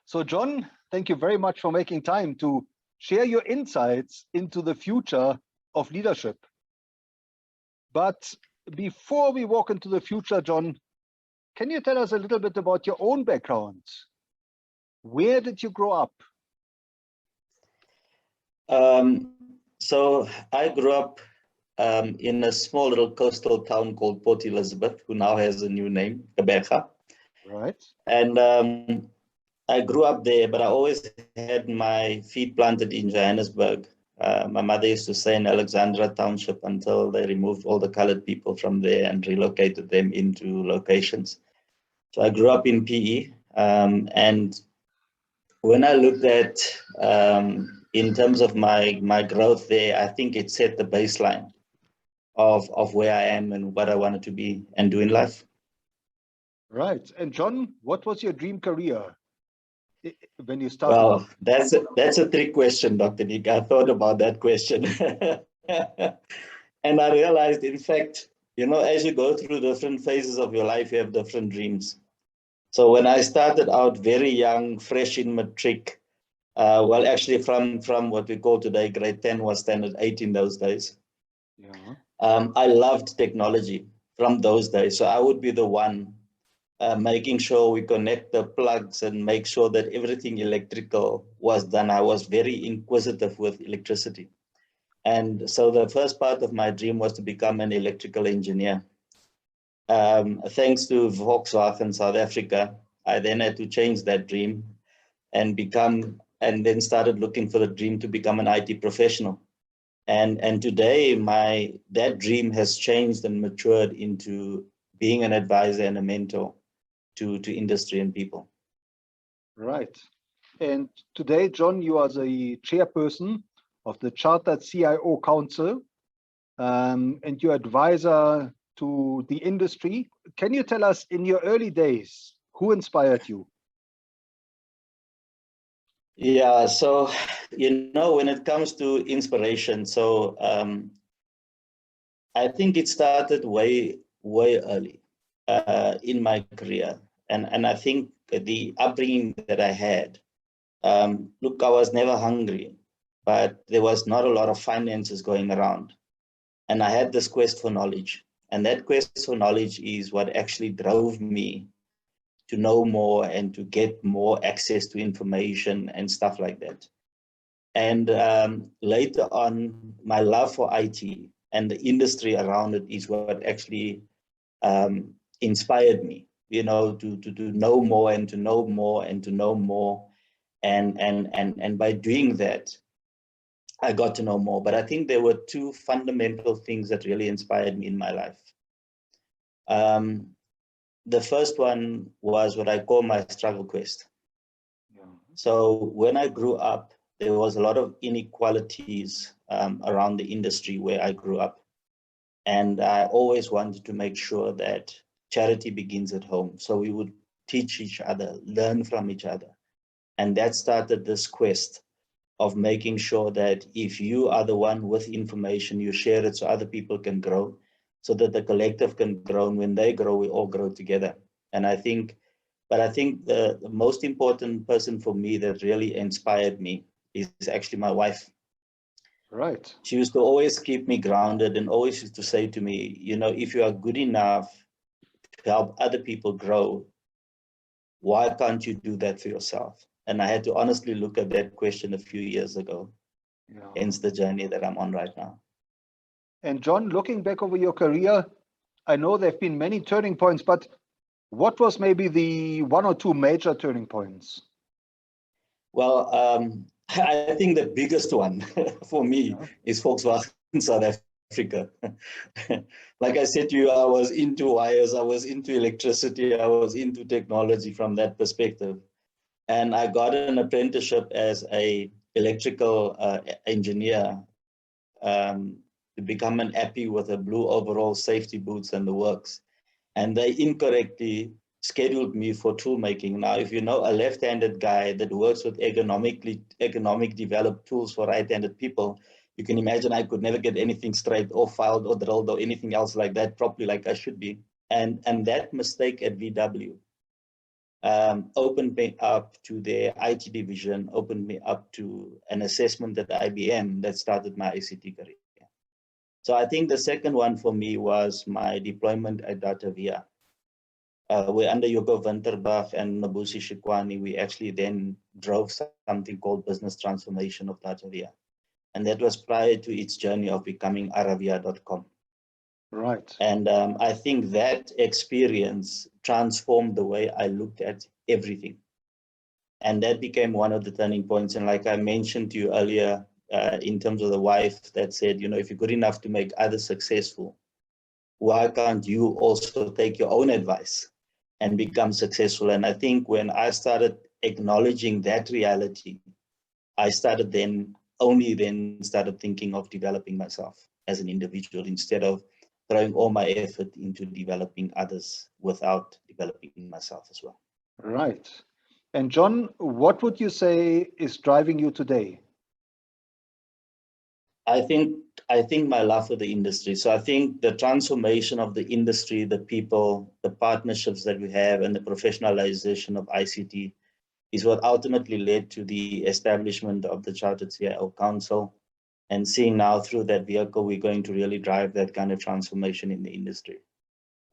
So John, thank you very much for making time to share your insights into the future of leadership. But before we walk into the future, John, can you tell us a little bit about your own background? Where did you grow up? So I grew up in a small little coastal town called Port Elizabeth, who now has a new name, Gqeberha. Right. And I grew up there, but I always had my feet planted in Johannesburg. My mother used to stay in Alexandra Township until they removed all the colored people from there and relocated them into locations. So I grew up in PE. And when I looked at, in terms of my growth there, I think it set the baseline of where I am and what I wanted to be and do in life. Right. And John, what was your dream career when you started? Well, that's a trick question, Dr. Nick. I thought about that question. And I realized, in fact, as you go through different phases of your life, you have different dreams. So when I started out very young, fresh in matric, well, actually from what we call today, grade 10 was standard 8 in those days. Yeah. I loved technology from those days. So I would be the one making sure we connect the plugs and make sure that everything electrical was done. I was very inquisitive with electricity. And so the first part of my dream was to become an electrical engineer. Thanks to Volkswagen South Africa, I then had to change that dream and then started looking for the dream to become an IT professional. And today that dream has changed and matured into being an advisor and a mentor to industry and people. Right. And today, John, you are the chairperson of the Chartered CIO Council, and you're advisor to the industry. Can you tell us, in your early days, who inspired you? Yeah, so, when it comes to inspiration, so I think it started way early in my career. And I think the upbringing that I had, look, I was never hungry, but there was not a lot of finances going around. And I had this quest for knowledge. And that quest for knowledge is what actually drove me to know more and to get more access to information and stuff like that. And later on, my love for IT and the industry around it is what actually inspired me, to know more and to know more and to know more. And by doing that, I got to know more. But I think there were two fundamental things that really inspired me in my life. The first one was what I call my struggle quest. Yeah. So when I grew up, there was a lot of inequalities around the industry where I grew up. And I always wanted to make sure that charity begins at home. So we would teach each other, learn from each other. And that started this quest of making sure that if you are the one with information, you share it so other people can grow, so that the collective can grow. And when they grow, we all grow together. And I think the most important person for me that really inspired me is actually my wife. Right. She used to always keep me grounded and always used to say to me, if you are good enough to help other people grow, why can't you do that for yourself? And I had to honestly look at that question a few years ago. Yeah. Hence the journey that I'm on right now. And John, looking back over your career, I know there have been many turning points, but what was maybe the one or two major turning points? Well, I think the biggest one for me is Volkswagen South Africa. Like I said to you, I was into wires, I was into electricity, I was into technology from that perspective. And I got an apprenticeship as an electrical engineer to become an appy with a blue overall, safety boots and the works. And they incorrectly scheduled me for tool making. Now, if you know a left-handed guy that works with economic developed tools for right-handed people, you can imagine I could never get anything straight or filed or drilled or anything else like that properly like I should be. And that mistake at VW opened me up to their IT division, opened me up to an assessment at IBM that started my ICT career. So I think the second one for me was my deployment at Datavia. We're under Yoko Winterbach and Nobusi Shikwani. We actually then drove something called business transformation of Datavia. And that was prior to its journey of becoming Aravia.com. Right. And I think that experience transformed the way I looked at everything. And that became one of the turning points. And like I mentioned to you earlier, in terms of the wife that said, you know, if you're good enough to make others successful, why can't you also take your own advice and become successful? And I think when I started acknowledging that reality, I started only started thinking of developing myself as an individual instead of throwing all my effort into developing others without developing myself as well. Right. And John, what would you say is driving you today? I think my love for the industry. So I think the transformation of the industry, the people, the partnerships that we have, and the professionalization of ICT is what ultimately led to the establishment of the Chartered CIO Council. And seeing now through that vehicle, we're going to really drive that kind of transformation in the industry.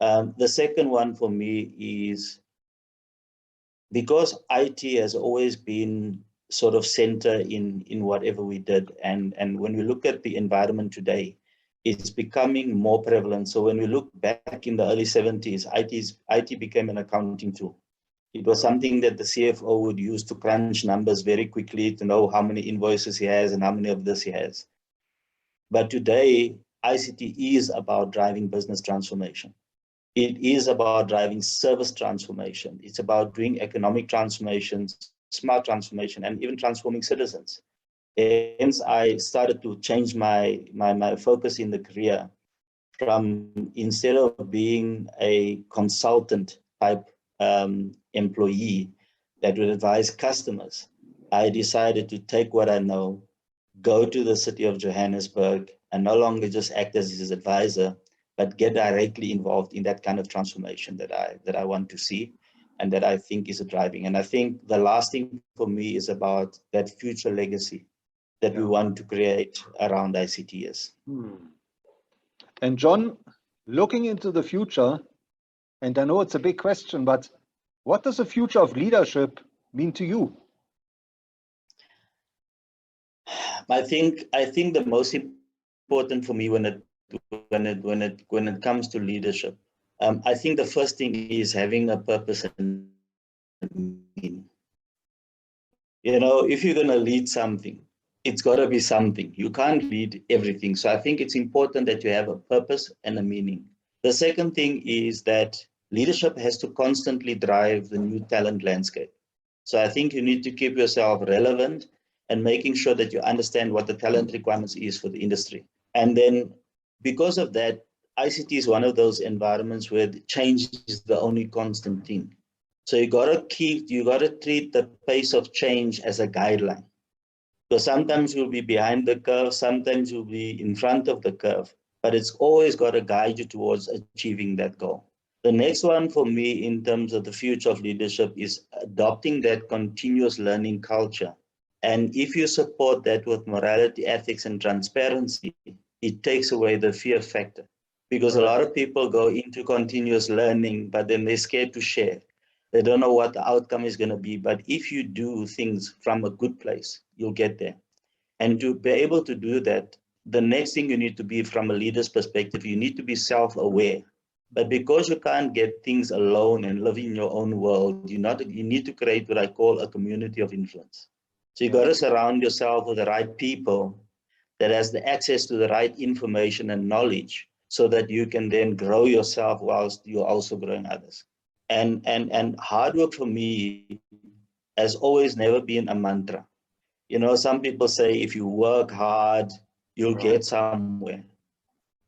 The second one for me is because IT has always been sort of center in whatever we did. And when we look at the environment today, it's becoming more prevalent. So when we look back in the early 70s, IT became an accounting tool. It was something that the CFO would use to crunch numbers very quickly to know how many invoices he has and how many of this he has. But today, ICT is about driving business transformation. It is about driving service transformation. It's about doing economic transformations, smart transformation, and even transforming citizens. Hence, I started to change my focus in the career from, instead of being a consultant type employee that would advise customers, I decided to take what I know, go to the city of Johannesburg, and no longer just act as his advisor, but get directly involved in that kind of transformation that I want to see and that I think is a driving. And I think the last thing for me is about that future legacy that we want to create around ICTs. And John, looking into the future, and I know it's a big question, but what does the future of leadership mean to you? I think the most important for me when it comes to leadership, I think the first thing is having a purpose and meaning. You know, if you're going to lead something, it's got to be something. You can't lead everything. So I think it's important that you have a purpose and a meaning. The second thing is that leadership has to constantly drive the new talent landscape. So I think you need to keep yourself relevant and making sure that you understand what the talent requirements is for the industry. And then because of that, ICT is one of those environments where change is the only constant thing. So you got to treat the pace of change as a guideline. So sometimes you'll be behind the curve, sometimes you'll be in front of the curve, but it's always got to guide you towards achieving that goal. The next one for me in terms of the future of leadership is adopting that continuous learning culture. And if you support that with morality, ethics, and transparency, it takes away the fear factor. Because a lot of people go into continuous learning, but then they're scared to share. They don't know what the outcome is going to be. But if you do things from a good place, you'll get there. And to be able to do that, the next thing you need to be from a leader's perspective, you need to be self-aware. But because you can't get things alone and live in your own world, you need to create what I call a community of influence. So you got to surround yourself with the right people that has the access to the right information and knowledge so that you can then grow yourself whilst you're also growing others. And hard work for me has always never been a mantra. You know, some people say if you work hard, you'll get somewhere.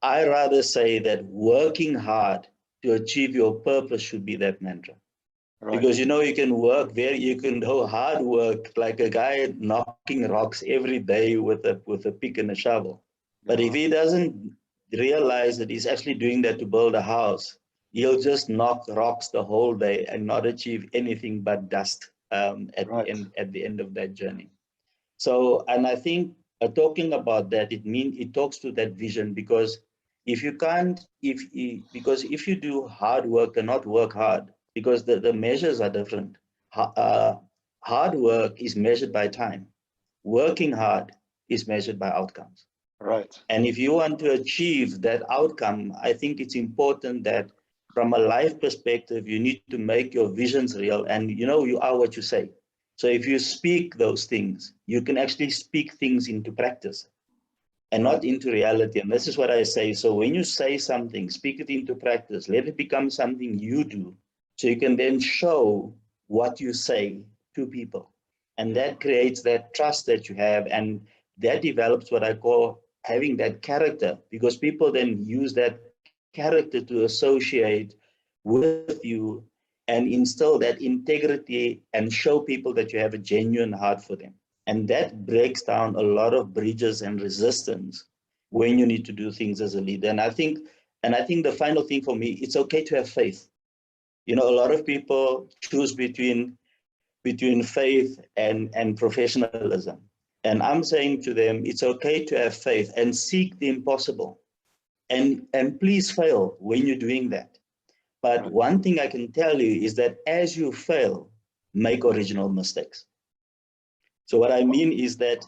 I rather say that working hard to achieve your purpose should be that mantra. Because you know, you can do hard work like a guy knocking rocks every day with a pick and a shovel. But if he doesn't realize that he's actually doing that to build a house, you'll just knock rocks the whole day and not achieve anything but dust at the end of that journey. So, and I think talking about that, it talks to that vision, because if you can't, because if you do hard work and not work hard, because the measures are different. Hard work is measured by time. Working hard is measured by outcomes. Right. And if you want to achieve that outcome, I think it's important that from a life perspective, you need to make your visions real, and you are what you say. So if you speak those things, you can actually speak things into practice and not into reality. And this is what I say. So when you say something, speak it into practice, let it become something you do, so you can then show what you say to people. And that creates that trust that you have, and that develops what I call having that character, because people then use that character to associate with you and instill that integrity and show people that you have a genuine heart for them. And that breaks down a lot of bridges and resistance when you need to do things as a leader. And I think the final thing for me, it's okay to have faith. A lot of people choose between faith and professionalism. And I'm saying to them, it's okay to have faith and seek the impossible. And please fail when you're doing that. But one thing I can tell you is that as you fail, make original mistakes. So what I mean is that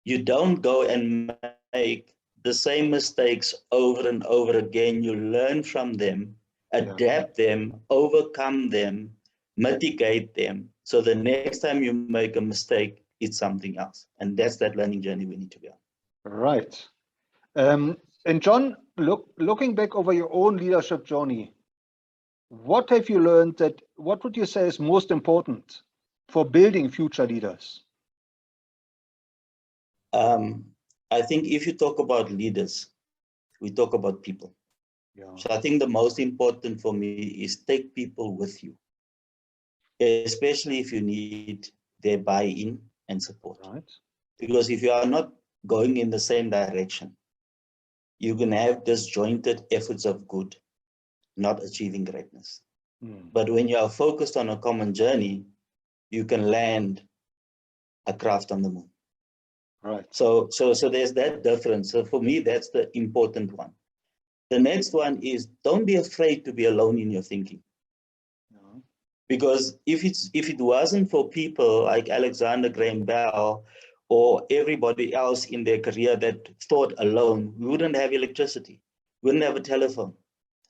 you don't go and make the same mistakes over and over again. You learn from them, adapt them, overcome them, mitigate them. So the next time you make a mistake, it's something else. And that's that learning journey we need to be on. Right. And John, looking back over your own leadership journey, what have you learned what would you say is most important for building future leaders? I think if you talk about leaders, we talk about people. So I think the most important for me is take people with you, especially if you need their buy-in and support. Right. Because if you are not going in the same direction, you can have disjointed efforts of good, not achieving greatness. But when you are focused on a common journey, you can land a craft on the moon. Right. So there's that difference. So for me, that's the important one. The next one is, don't be afraid to be alone in your thinking. Because if it wasn't for people like Alexander Graham Bell or everybody else in their career that thought alone, we wouldn't have electricity, we wouldn't have a telephone,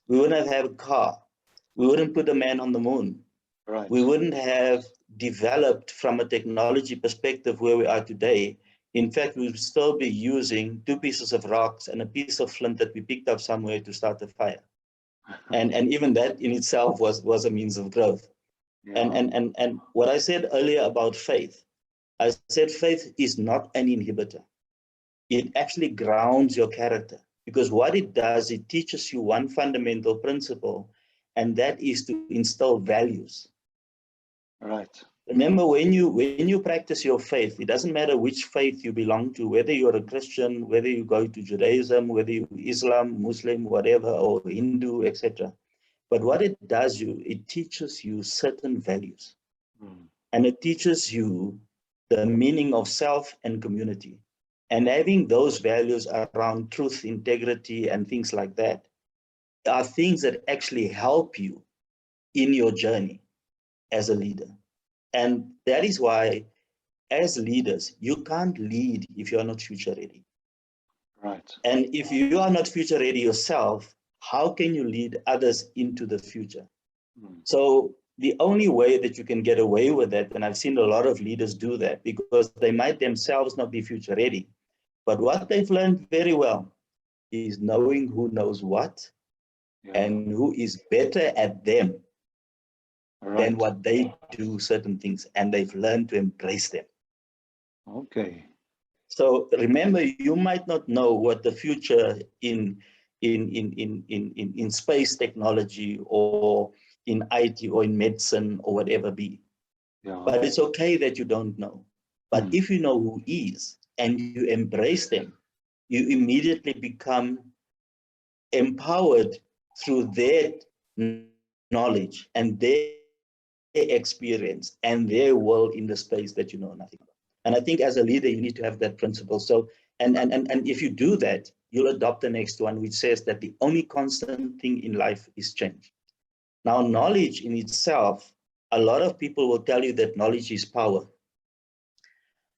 we wouldn't have a car, we wouldn't put a man on the moon. Right. We wouldn't have developed from a technology perspective where we are today. In fact, we would still be using 2 pieces of rocks and a piece of flint that we picked up somewhere to start a fire. And even that in itself was a means of growth. And what I said earlier about faith, I said faith is not an inhibitor. It actually grounds your character, because what it does, it teaches you one fundamental principle, and that is to instill values. Right. Remember, when you practice your faith, it doesn't matter which faith you belong to, whether you're a Christian, whether you go to Judaism, whether you're Islam, Muslim, whatever, or Hindu, etc. But what it does, it teaches you certain values. And it teaches you the meaning of self and community. And having those values around truth, integrity, and things like that are things that actually help you in your journey as a leader. And that is why, as leaders, you can't lead if you are not future ready. Right. And if you are not future ready yourself, how can you lead others into the future? So the only way that you can get away with that, and I've seen a lot of leaders do that, because they might themselves not be future ready, but what they've learned very well is knowing who knows what and who is better at them than what they do certain things, and they've learned to embrace them. Okay. So remember, you might not know what the future in space technology or in IT or in medicine or whatever be. But it's okay that you don't know. But if you know who is and you embrace them, you immediately become empowered through their knowledge and their experience and their world in the space that you know nothing about. And I think as a leader, you need to have that principle. So, and if you do that, you'll adopt the next one, which says that the only constant thing in life is change. Now, knowledge in itself, a lot of people will tell you that knowledge is power.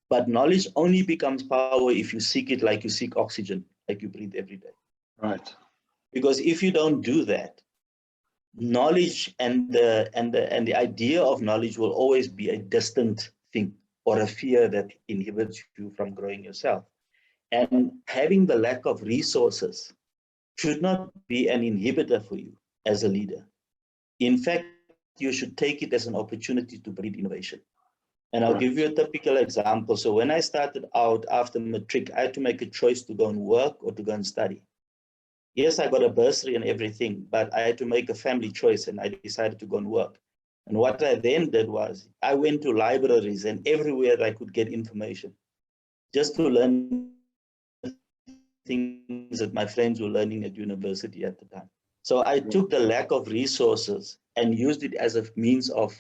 But knowledge only becomes power if you seek it like you seek oxygen, like you breathe every day. Right. Because if you don't do that, knowledge and the idea of knowledge will always be a distant thing or a fear that inhibits you from growing yourself. And having the lack of resources should not be an inhibitor for you as a leader. In fact, you should take it as an opportunity to breed innovation. And I'll give you a typical example. So when I started out after matric, I had to make a choice to go and work or to go and study. Yes, I got a bursary and everything, but I had to make a family choice and I decided to go and work. And what I then did was I went to libraries and everywhere I could get information just to learn things that my friends were learning at university at the time. So I took the lack of resources and used it as a means of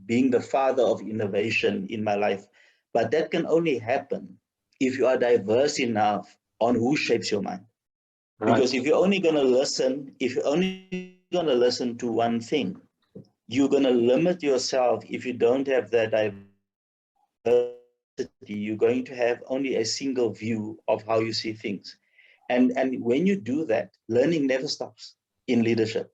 being the father of innovation in my life. But that can only happen if you are diverse enough on who shapes your mind. Right. Because if you're only going to listen, to one thing, you're going to limit yourself. If you don't have that diversity, you're going to have only a single view of how you see things. And when you do that, learning never stops in leadership.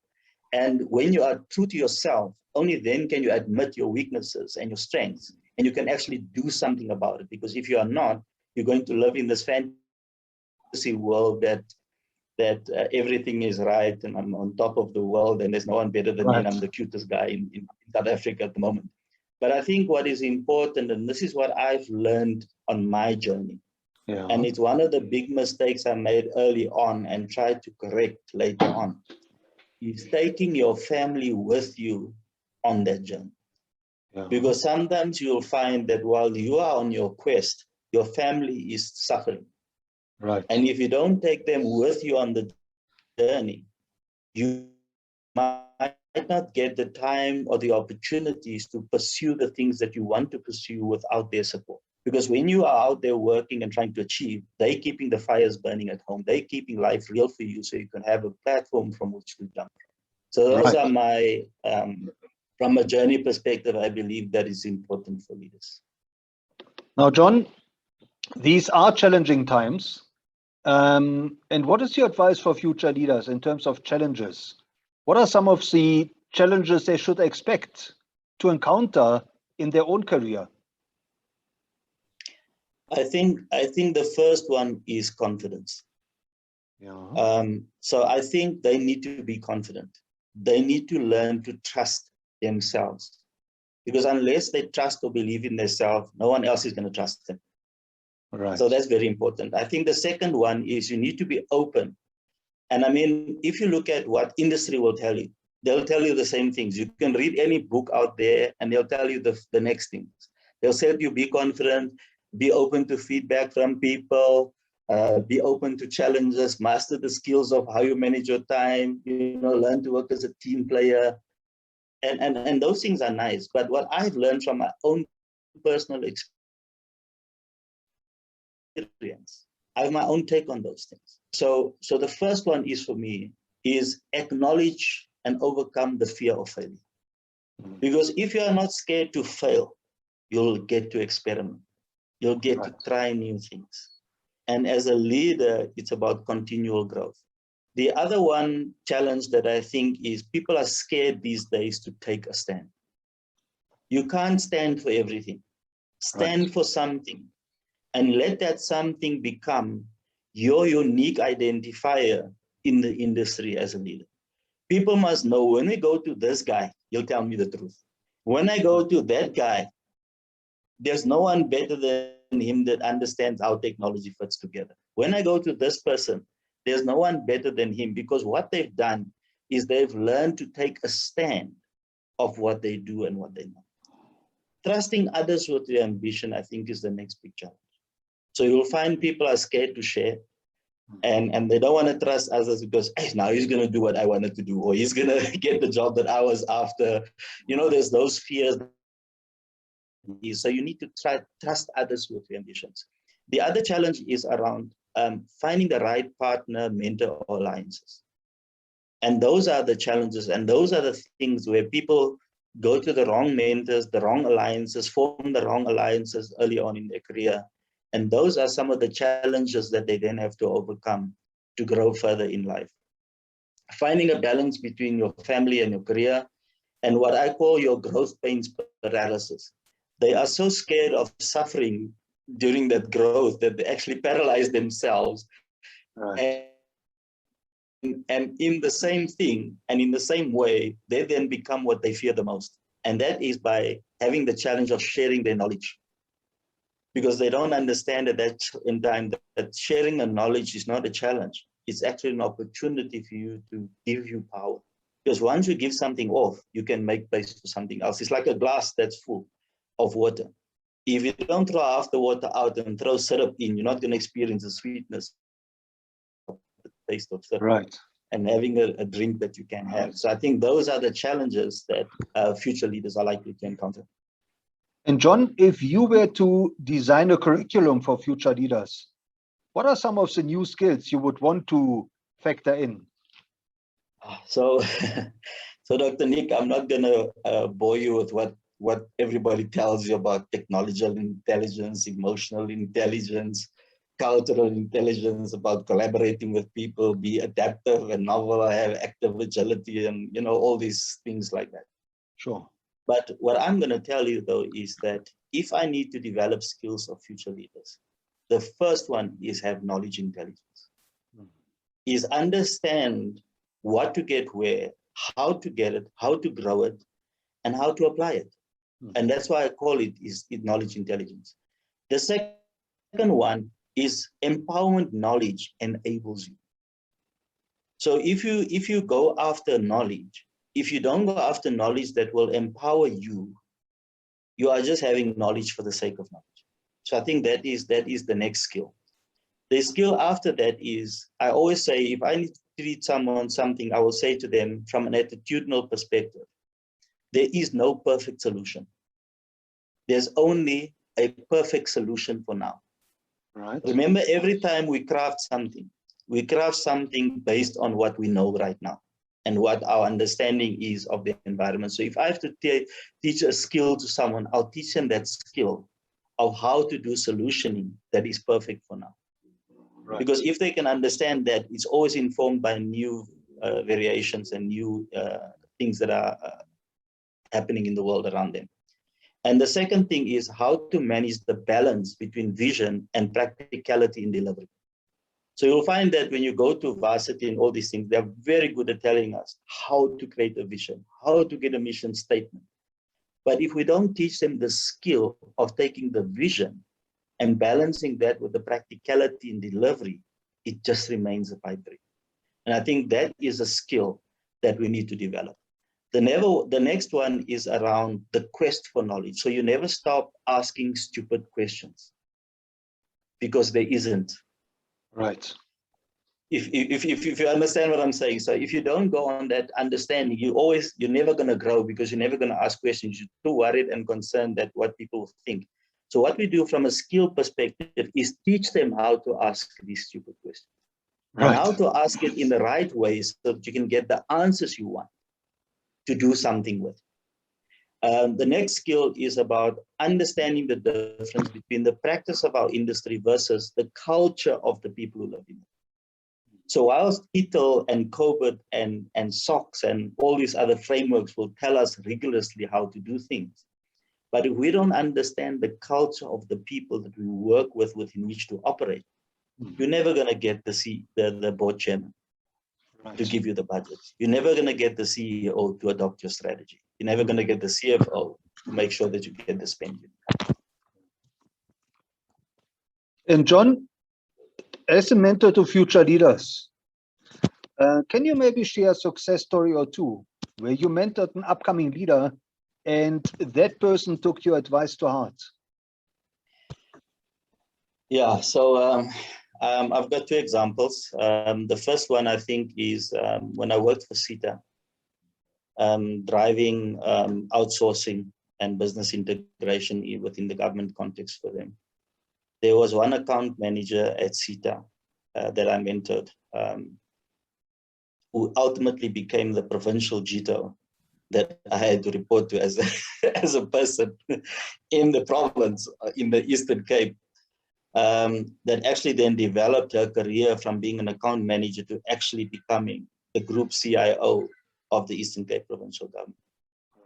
And when you are true to yourself, only then can you admit your weaknesses and your strengths, and you can actually do something about it. Because if you are not, you're going to live in this fantasy world that everything is right and I'm on top of the world and there's no one better than me and I'm the cutest guy in South Africa at the moment. But I think what is important, and this is what I've learned on my journey, and it's one of the big mistakes I made early on and tried to correct later on, is taking your family with you on that journey. Because sometimes you'll find that while you are on your quest, your family is suffering. Right. And if you don't take them with you on the journey, you might not get the time or the opportunities to pursue the things that you want to pursue without their support. Because when you are out there working and trying to achieve, they're keeping the fires burning at home. They're keeping life real for you so you can have a platform from which to jump. So those are my, from a journey perspective, I believe that is important for leaders. Now, John, these are challenging times. And what is your advice for future leaders in terms of challenges? What are some of the challenges they should expect to encounter in their own career? I think the first one is confidence. So I think they need to be confident. They need to learn to trust themselves. Because unless they trust or believe in themselves, no one else is going to trust them. Right. So that's very important. I think the second one is you need to be open. And I mean, if you look at what industry will tell you, they'll tell you the same things. You can read any book out there and they'll tell you the next things. They'll say to you, be confident, be open to feedback from people, be open to challenges, master the skills of how you manage your time, learn to work as a team player. And those things are nice. But what I've learned from my own personal experience, I have my own take on those things. So the first one is for me is acknowledge and overcome the fear of failure. Because if you are not scared to fail, you'll get to experiment. You'll get to try new things. And as a leader, it's about continual growth. The other one challenge that I think is people are scared these days to take a stand. You can't stand for everything. Stand for something and let that something become your unique identifier in the industry as a leader. People must know when we go to this guy, he'll tell me the truth. When I go to that guy, there's no one better than him that understands how technology fits together. When I go to this person, there's no one better than him, because what they've done is they've learned to take a stand of what they do and what they know. Trusting others with their ambition, I think, is the next big challenge. So you'll find people are scared to share. And they don't want to trust others because, hey, now he's going to do what I wanted to do, or he's going to get the job that I was after. You know, there's those fears. So you need to trust others with your ambitions. The other challenge is around finding the right partner, mentor, or alliances. And those are the challenges, and those are the things where people go to the wrong mentors, the wrong alliances, form the wrong alliances early on in their career. And those are some of the challenges that they then have to overcome to grow further in life. Finding a balance between your family and your career, and what I call your growth pains paralysis. They are so scared of suffering during that growth that they actually paralyze themselves. Right. And in the same thing, and in the same way, they then become what they fear the most. And that is by having the challenge of sharing their knowledge. Because they don't understand at that in time that sharing the knowledge is not a challenge. It's actually an opportunity for you to give you power. Because once you give something off, you can make space for something else. It's like a glass that's full of water. If you don't throw half the water out and throw syrup in, you're not going to experience the sweetness, the taste of syrup. Right. And having a drink that you can have. So I think those are the challenges that future leaders are likely to encounter. And John, if you were to design a curriculum for future leaders, what are some of the new skills you would want to factor in? So, so Dr. Nick, I'm not going to bore you with what everybody tells you about technological intelligence, emotional intelligence, cultural intelligence, about collaborating with people, be adaptive and novel, have active agility, and you know, all these things like that. Sure. But what I'm going to tell you though is that if I need to develop skills of future leaders, the first one is have knowledge intelligence, is understand what to get where, how to get it, how to grow it, and how to apply it. And that's why I call it is knowledge intelligence. The second one is empowerment knowledge enables you. So if you go after knowledge, if you don't go after knowledge that will empower you, you are just having knowledge for the sake of knowledge. So I think that is the next skill. The skill after that is, I always say, if I need to teach someone something, I will say to them from an attitudinal perspective, there is no perfect solution. There's only a perfect solution for now. Right. Remember, every time we craft something based on what we know right now and what our understanding is of the environment. So if I have to teach a skill to someone, I'll teach them that skill of how to do solutioning that is perfect for now. Right. Because if they can understand that, it's always informed by new variations and new things that are happening in the world around them. And the second thing is how to manage the balance between vision and practicality in delivery. So you'll find that when you go to varsity and all these things, they're very good at telling us how to create a vision, how to get a mission statement. But if we don't teach them the skill of taking the vision and balancing that with the practicality in delivery, it just remains a pipe dream. And I think that is a skill that we need to develop. The next one is around the quest for knowledge. So you never stop asking stupid questions because there isn't. Right. If you understand what I'm saying. So if you don't go on that understanding, you're never going to grow because you're never going to ask questions. You're too worried and concerned that what people think. So what we do from a skill perspective is teach them how to ask these stupid questions. Right. And how to ask it in the right way so that you can get the answers you want to do something with. The next skill is about understanding the difference between the practice of our industry versus the culture of the people who live in it. So whilst ETL and COVID and SOX and all these other frameworks will tell us rigorously how to do things, but if we don't understand the culture of the people that we work with within which to operate, you're never going to get the board chairman to give you the budget. You're never going to get the CEO to adopt your strategy. You're never going to get the CFO to make sure that you get the spending. And John, as a mentor to future leaders, can you maybe share a success story or two where you mentored an upcoming leader and that person took your advice to heart? Yeah, so I've got two examples. The first one I think is when I worked for CETA, driving outsourcing and business integration within the government context for them. There was one account manager at CETA that I mentored, who ultimately became the provincial GTO that I had to report to as as a person in the province, in the Eastern Cape, that actually then developed her career from being an account manager to actually becoming the group CIO of the Eastern Cape provincial government.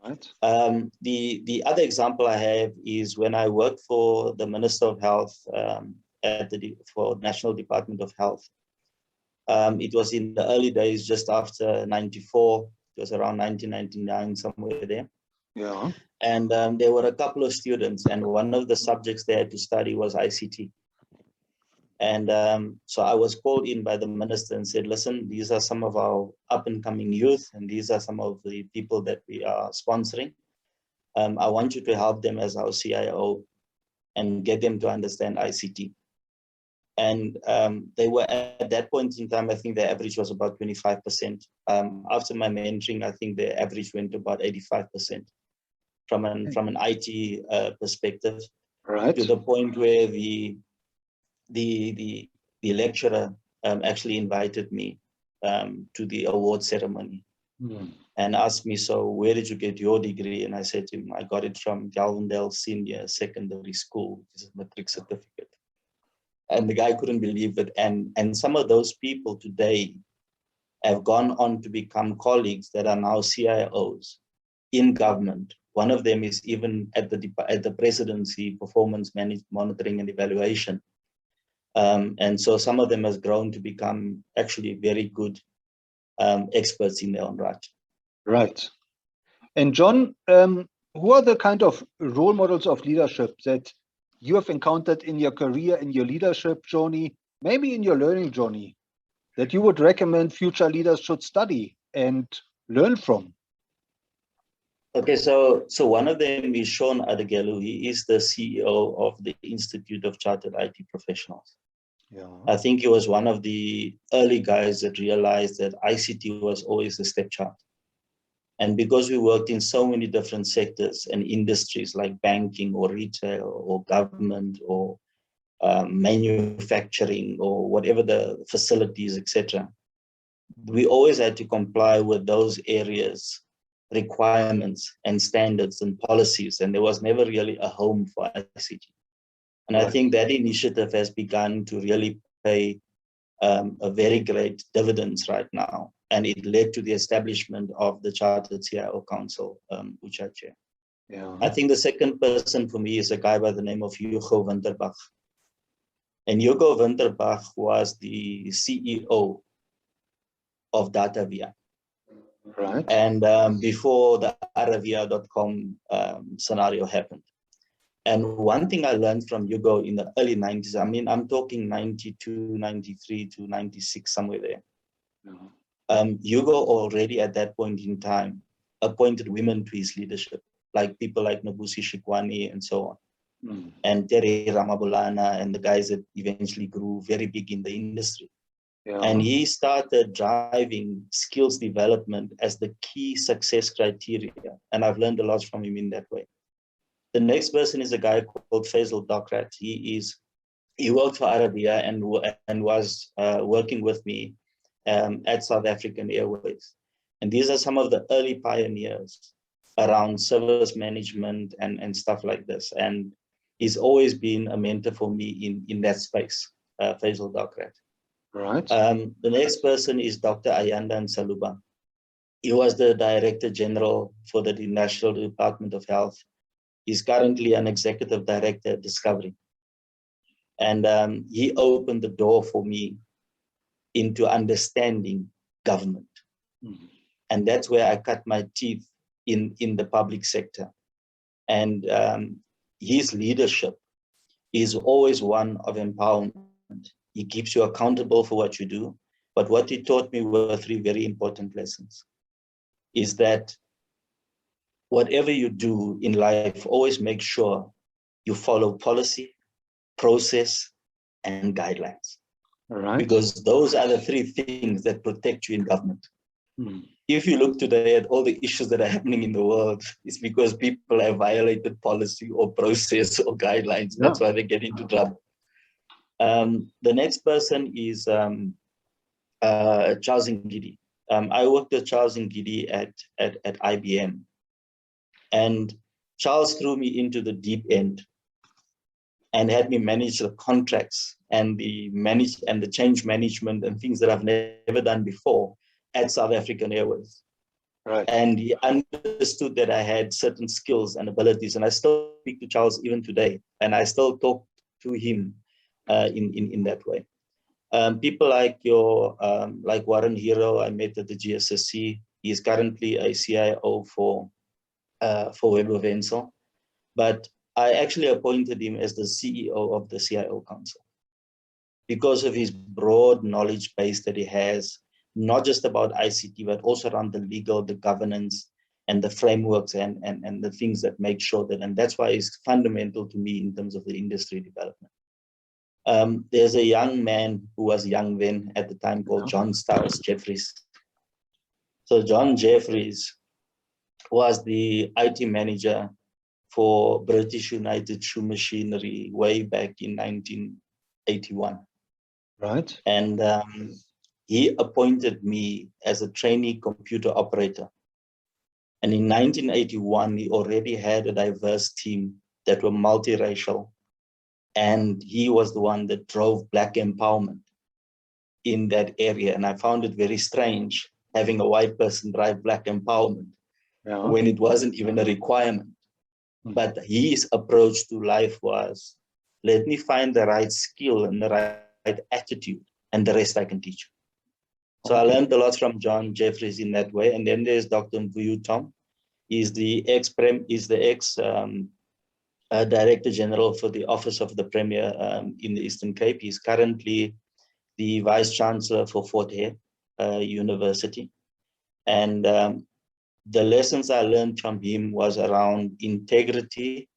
Right. The other example I have is when I worked for the Minister of Health for National Department of Health. It was in the early days, just after 94. It was around 1999, somewhere there. Yeah. And there were a couple of students, and one of the subjects they had to study was ICT. And so I was called in by the minister and said, listen, these are some of our up and coming youth, and these are some of the people that we are sponsoring. I want you to help them as our CIO and get them to understand ICT. And they were at that point in time, I think the average was about 25%. After my mentoring, I think the average went to about 85% from an IT perspective. Right. To the point where the lecturer actually invited me to the award ceremony and asked me, so where did you get your degree? And I said to him, I got it from Galvindale Senior Secondary School, which is a matric certificate. And the guy couldn't believe it. And some of those people today have gone on to become colleagues that are now CIOs in government. One of them is even at the presidency, performance monitoring and evaluation. And so some of them has grown to become actually very good experts in their own right. Right. And John, who are the kind of role models of leadership that you have encountered in your career, in your leadership journey, maybe in your learning journey, that you would recommend future leaders should study and learn from? Okay, so one of them is Sean Adegelu. He is the CEO of the Institute of Chartered IT Professionals. Yeah. I think he was one of the early guys that realized that ICT was always the stepchild. And because we worked in so many different sectors and industries like banking or retail or government or manufacturing or whatever the facilities, etc., we always had to comply with those areas, requirements and standards and policies. And there was never really a home for ICT. And I think that initiative has begun to really pay a very great dividends right now. And it led to the establishment of the Chartered CIO Council, which I chair. Yeah. I think the second person for me is a guy by the name of Hugo Winterbach. And Hugo Winterbach was the CEO of DataVia. Right. And before the Aravia.com scenario happened. And one thing I learned from Hugo in the early 90s, I mean, I'm talking 92, 93 to 96, somewhere there. Yeah. Hugo already at that point in time appointed women to his leadership, like people like Nobusi Shikwani and so on, and Terry Ramabulana and the guys that eventually grew very big in the industry. Yeah. And he started driving skills development as the key success criteria. And I've learned a lot from him in that way. The next person is a guy called Faisal Dokrat. He worked for Arabia and was working with me at South African Airways. And these are some of the early pioneers around service management and stuff like this. And he's always been a mentor for me in that space, Faisal Dokrat. Right. The next person is Dr. Ayanda Nsaluba. He was the Director General for the National Department of Health. He's currently an Executive Director at Discovery. And he opened the door for me into understanding government. And that's where I cut my teeth in the public sector. And his leadership is always one of empowerment. He keeps you accountable for what you do. But what he taught me were three very important lessons. Is that whatever you do in life, always make sure you follow policy, process, and guidelines. All right. because those are the three things that protect you in government. Hmm. If you look today at all the issues that are happening in the world, it's because people have violated policy or process or guidelines. That's why they get into trouble. The next person is Charles Ngidi. I worked with Charles Ngidi at IBM. And Charles threw me into the deep end and had me manage the contracts and the change management and things that I've never done before at South African Airways. Right. And he understood that I had certain skills and abilities, and I still speak to Charles even today, and I still talk to him in that way. People like like Warren Hero, I met at the GSSC. He is currently a CIO for Web of Ensel, but I actually appointed him as the CEO of the CIO Council because of his broad knowledge base that he has, not just about ICT, but also around the legal, the governance, and the frameworks and the things that make sure that, and that's why it's fundamental to me in terms of the industry development. There's a young man who was young then at the time called John Stiles Jeffries. So John Jeffries was the IT manager for British United Shoe Machinery way back in 1981. Right. And he appointed me as a trainee computer operator. And in 1981, he already had a diverse team that were multiracial. And he was the one that drove Black empowerment in that area. And I found it very strange having a white person drive Black empowerment when it wasn't even a requirement. But his approach to life was, let me find the right skill and the right attitude, and the rest I can teach you. So I learned a lot from John Jeffries in that way. And then there's Dr. Mvuyu Tom. He's the ex Director General for the Office of the Premier in the Eastern Cape. He's currently the Vice Chancellor for Fort Hare University. And the lessons I learned from him was around integrity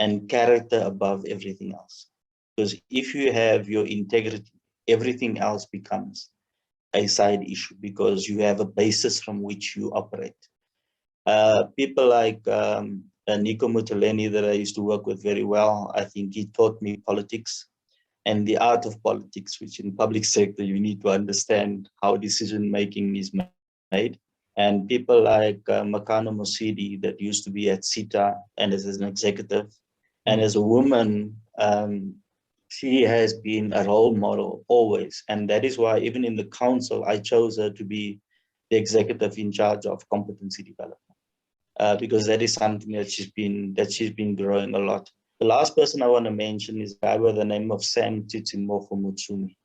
and character above everything else. Because if you have your integrity, everything else becomes a side issue because you have a basis from which you operate. People like Nico Mutuleni that I used to work with very well, I think he taught me politics and the art of politics, which in public sector, you need to understand how decision-making is made. And people like Makano Mosidi that used to be at CETA and as an executive. And as a woman, she has been a role model always. And that is why even in the council, I chose her to be the executive in charge of competency development. Because that is something that she's been growing a lot. The last person I want to mention is a guy by the name of Sam Titsimofo Mutsumi.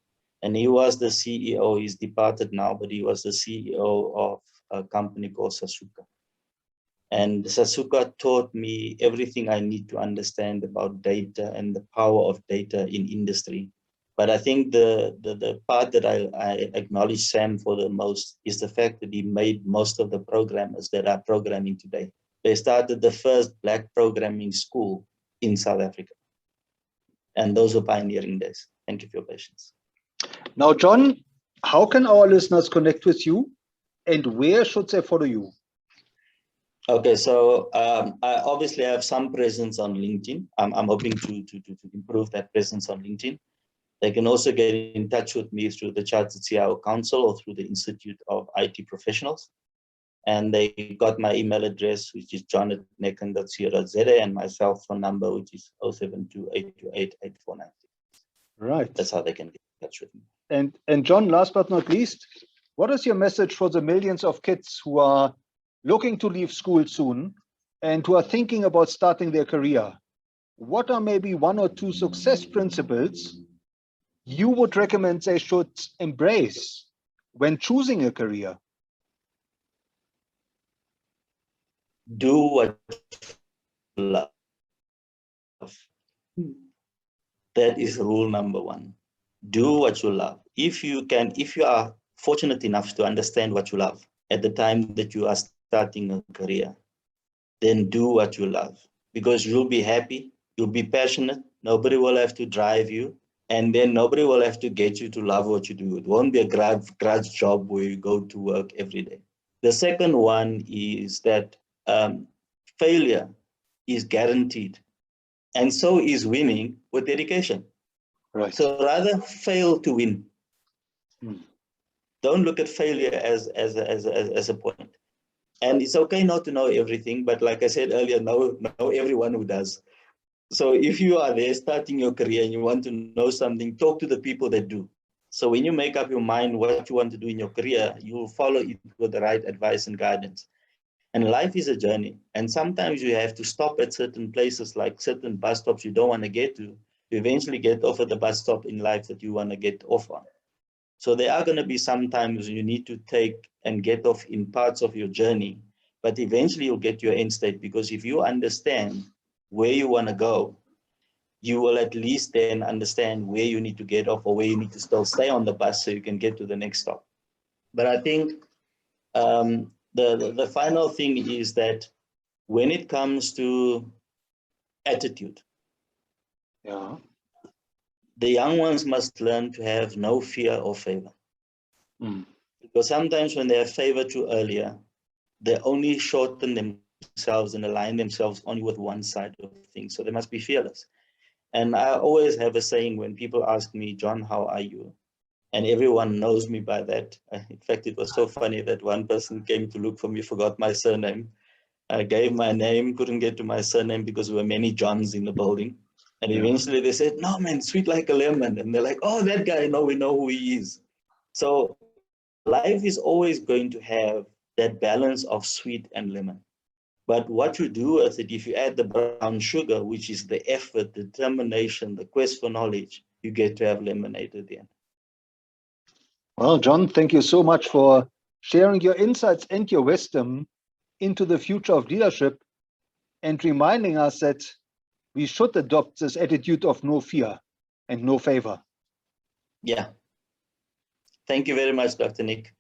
And he was the CEO, he's departed now, but he was the CEO of a company called Sasuka. And Sasuka taught me everything I need to understand about data and the power of data in industry. But I think the part that I acknowledge Sam for the most is the fact that he made most of the programmers that are programming today. They started the first Black programming school in South Africa. And those were pioneering days. Thank you for your patience. Now, John, how can our listeners connect with you and where should they follow you? Okay, so I obviously have some presence on LinkedIn. I'm hoping to improve that presence on LinkedIn. They can also get in touch with me through the Chartered CIO Council or through the Institute of IT Professionals. And they got my email address, which is john@nekan.co.za, and my cell phone number, which is 072-828-8496. Right. That's how they can get in touch with me. And John, last but not least, what is your message for the millions of kids who are looking to leave school soon and who are thinking about starting their career? What are maybe one or two success principles you would recommend they should embrace when choosing a career? Do what you love. That is rule number one. Do what you love. If you are fortunate enough to understand what you love at the time that you are starting a career, then do what you love, because you'll be happy, you'll be passionate, nobody will have to drive you, And then nobody will have to get you to love what you do. It won't be a grudge job where you go to work every day. The second one is that failure is guaranteed. And so is winning with dedication. Right. So rather fail to win. Hmm. Don't look at failure as a point. And it's okay not to know everything, but like I said earlier, know everyone who does. So if you are there starting your career and you want to know something, talk to the people that do. So when you make up your mind what you want to do in your career, you will follow it with the right advice and guidance. And life is a journey. And sometimes you have to stop at certain places, like certain bus stops you don't want to get to eventually get off at the bus stop in life that you want to get off on. So there are going to be some times you need to take and get off in parts of your journey, but eventually you'll get your end state, because if you understand where you want to go, you will at least then understand where you need to get off or where you need to still stay on the bus so you can get to the next stop. But I think the final thing is that when it comes to attitude, Yeah. the young ones must learn to have no fear or favor. Mm. Because sometimes when they have favor too earlier, they only shorten themselves and align themselves only with one side of things. So they must be fearless. And I always have a saying when people ask me, John, how are you? And everyone knows me by that. In fact, it was so funny that one person came to look for me, forgot my surname. I gave my name, couldn't get to my surname because there were many Johns in the building. And eventually they said, no, man, sweet like a lemon. And they're like, oh, that guy, no, we know who he is. So life is always going to have that balance of sweet and lemon. But what you do with it, if you add the brown sugar, which is the effort, the determination, the quest for knowledge, you get to have lemonade at the end. Well, John, thank you so much for sharing your insights and your wisdom into the future of leadership and reminding us that we should adopt this attitude of no fear and no favor. Yeah. Thank you very much, Dr. Nick.